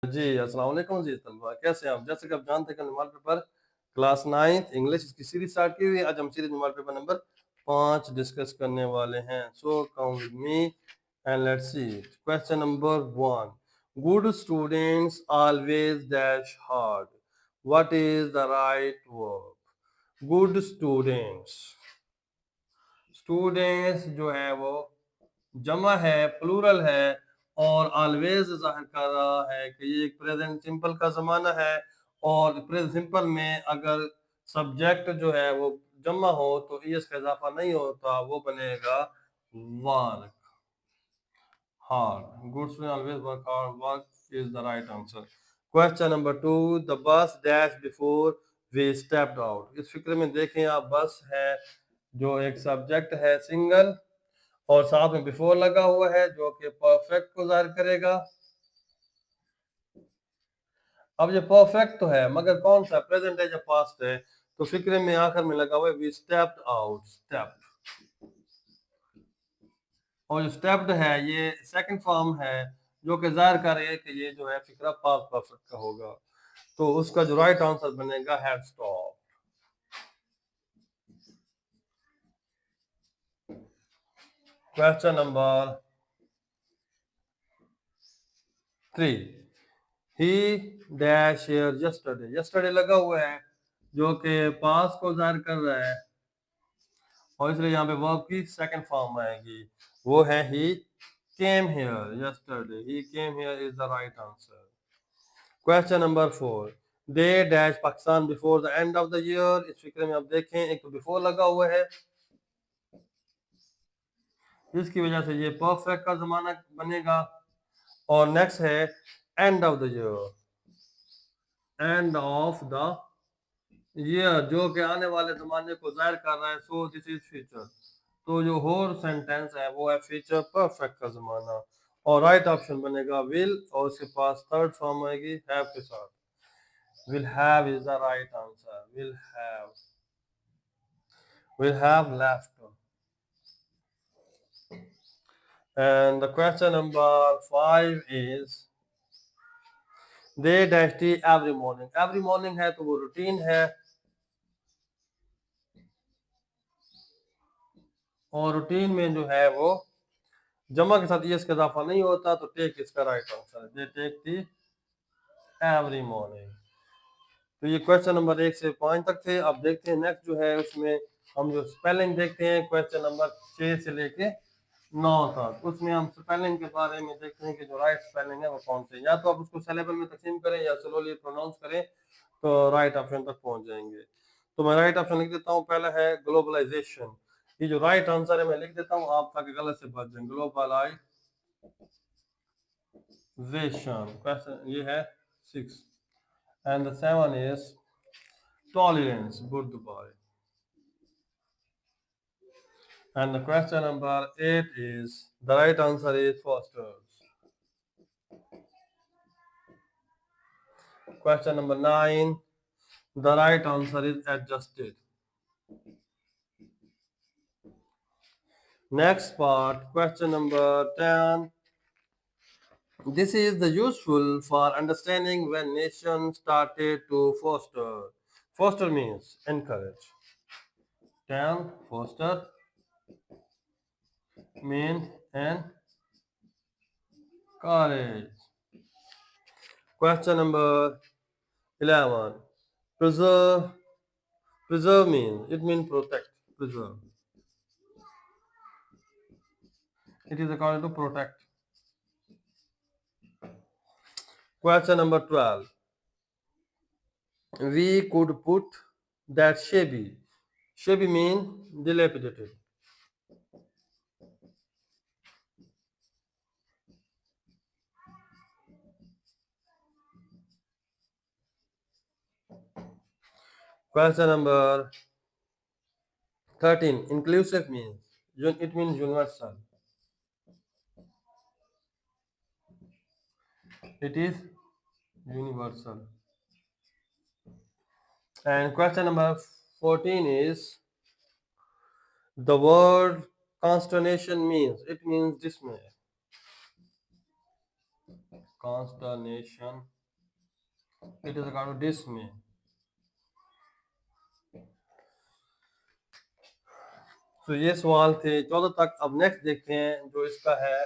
जी, अस्सलाम वालेकुम जी तलबा, कैसे हैं आप? जैसे कि आप जानते हैं कि normal paper class 9th English इसकी सीरीज स्टार्ट की हुई है। आज हम series normal paper number 5 discuss करने वाले हैं। So come with me and let's see. Question number 1, good students always dash hard, what is the right verb? Good students, students जो है वो जमा है, प्लूरल है, और ऑलवेज जाहिर कर रहा है कि ये एक प्रेजेंट सिंपल का ज़माना है। और प्रेजेंट सिंपल में अगर सब्जेक्ट जो है वो जमा हो तो ईएस का इजाफा नहीं होता, वो बनेगा work hard. Good student always work hard, work is the right answer. Question number 2, the bus dash before we stepped out. इस फिक्र में देखें आप, बस है जो एक सब्जेक्ट है सिंगल, और साथ में बिफोर लगा हुआ है जो कि परफेक्ट को जाहिर करेगा। अब ये परफेक्ट तो है मगर कौन सा, प्रेजेंट है या पास्ट है? तो फिक्रे में आखिर में लगा हुआ है वी स्टेप्ड आउट, स्टेप्ड। और जो स्टेप्ड है ये सेकंड फॉर्म है जो कि जाहिर कर रही है कि ये जो है फिक्रा पास्ट परफेक्ट का होगा। तो उसका जो राइट आंसर बनेगा had stop. Question number 3, he dash here yesterday. Yesterday लगा हुआ है जो कि पास्ट को जाहिर कर रहा है, और इसलिए यहाँ पे वर्ब की सेकंड फॉर्म आएगी, वो है he came here yesterday. He came here is the right answer. Question number 4, they dash Pakistan before the end of the year. इस फिक्र में आप देखें एक तो बिफोर लगा हुआ है, जिसकी वजह से ये परफेक्ट का जमाना बनेगा। और नेक्स्ट है and of the year, and of the year जो कि आने वाले जमाने को जाहिर कर रहा है। So this is future. तो जो होल सेंटेंस है वो है फ्यूचर परफेक्ट का जमाना, और राइट ऑप्शन बनेगा विल, और उसके पास थर्ड फॉर्म आएगी हैव के साथ। Will have is the right answer. Will have left. And the question number 5 is they dash T every morning. Every morning है तो वो रूटीन है, और रूटीन में जो है वो जमा के साथ यस का इजाफा नहीं होता, तो टेक इसका राइट आंसर है। They take tea every morning. तो ये क्वेश्चन नंबर 1 से 5 तक थे। अब देखते हैं नेक्स्ट जो है उसमें हम जो स्पेलिंग देखते हैं क्वेश्चन नंबर 6 से लेके 9 तक। उसमें हम स्पेलिंग के बारे में देखते हैं कि जो राइट स्पेलिंग है वो कौन से, या तो आप उसको सिलेबल में तकसीम करें या स्लोली प्रोनाउंस करें तो राइट ऑप्शन तक पहुंच जाएंगे। तो मैं राइट ऑप्शन लिख देता हूँ। पहला है ग्लोबलाइजेशन। ये जो राइट आंसर है मैं लिख देता हूँ आप ताकि गलत से बच जाए। ग्लोबलाइजेशन क्वेश्चन ये है 6, and the 7 is tolerance, good boy. And the question number 8 is, the right answer is fosters. Question number 9, the right answer is adjusted. Next part, question number 10. This is the useful for understanding when nations started to foster. Foster means encourage. 10, foster means encourage. Question number 11. Preserve. Preserve means, it means protect. Preserve. It is according to protect. Question number 12. We could put that shabby. Shabby means dilapidated. Question number 13. Inclusive means, it means universal. It is universal. And question number 14 is, the word consternation means, it means dismay. consternation, it is a kind of dismay. तो ये सवाल थे 14 तक। अब next देखते हैं जो इसका है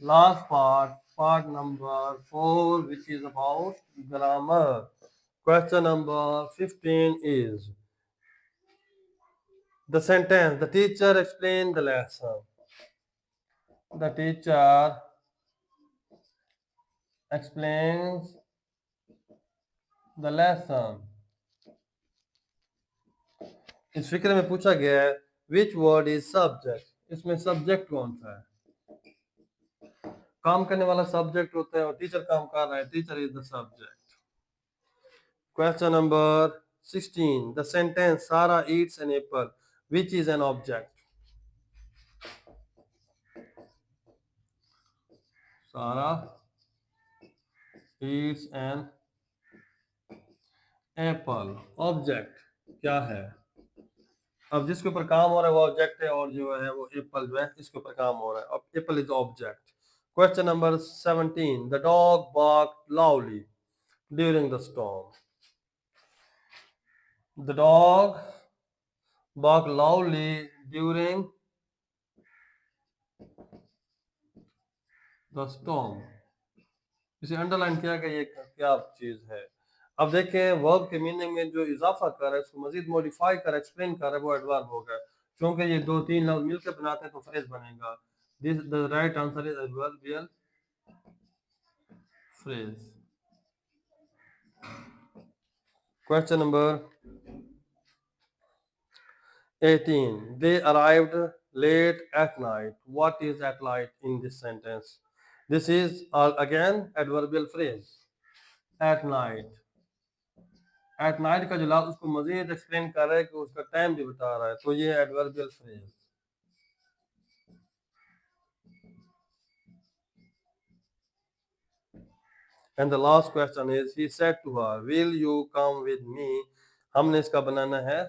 last part, part number 4, which is about grammar. Question number 15 is the sentence, the teacher explained the lesson. The teacher explains the lesson. इस फिक्र में पूछा गया है which word is subject, इसमें सब्जेक्ट कौन सा है। काम करने वाला सब्जेक्ट होता है और टीचर काम कर रहा है, teacher is the subject. Question number 16, the sentence Sarah eats an apple, which is an object? Sarah eats an apple, object क्या है। अब जिसके ऊपर काम हो रहा है वो ऑब्जेक्ट है, और जो है वो एप्पल जो है इसके ऊपर काम हो रहा है। अब Apple is object. Question number 17, the dog barked loudly during the storm. The dog barked loudly during the storm. इसे अंडरलाइन किया गया, ये क्या चीज है। अब देखें वर्ब के मीनिंग में जो इजाफा कर रहा है उसको मजीद मॉडिफाई कर एक्सप्लेन कर रहा है वो एडवर्ब होगा, क्योंकि ये 2-3 लफ्ज मिलकर बनाते हैं तो फ्रेज बनेगा। This the right answer is adverbial phrase. Question number 18, they arrived late at night. What is at night in this sentence? This is again adverbial phrase, at night। At night का जो लफ्ज उसको मजीद explain कर रहा है कि उसका time भी बता रहा है, तो ये adverbial phrase. And the last question is he said to her will you come with me. हमने इसका बनाना है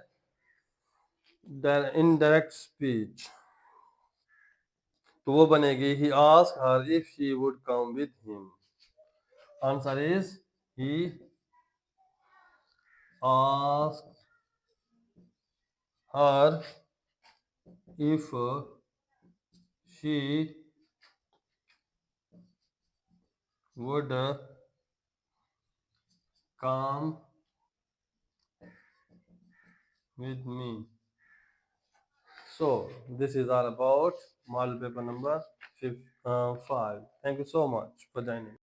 इनडायरेक्ट स्पीच, तो वो बनेगी he asked her if she would come with him. Answer is he asked her if she would come with me. So this is all about model paper number 5. Thank you so much for joining.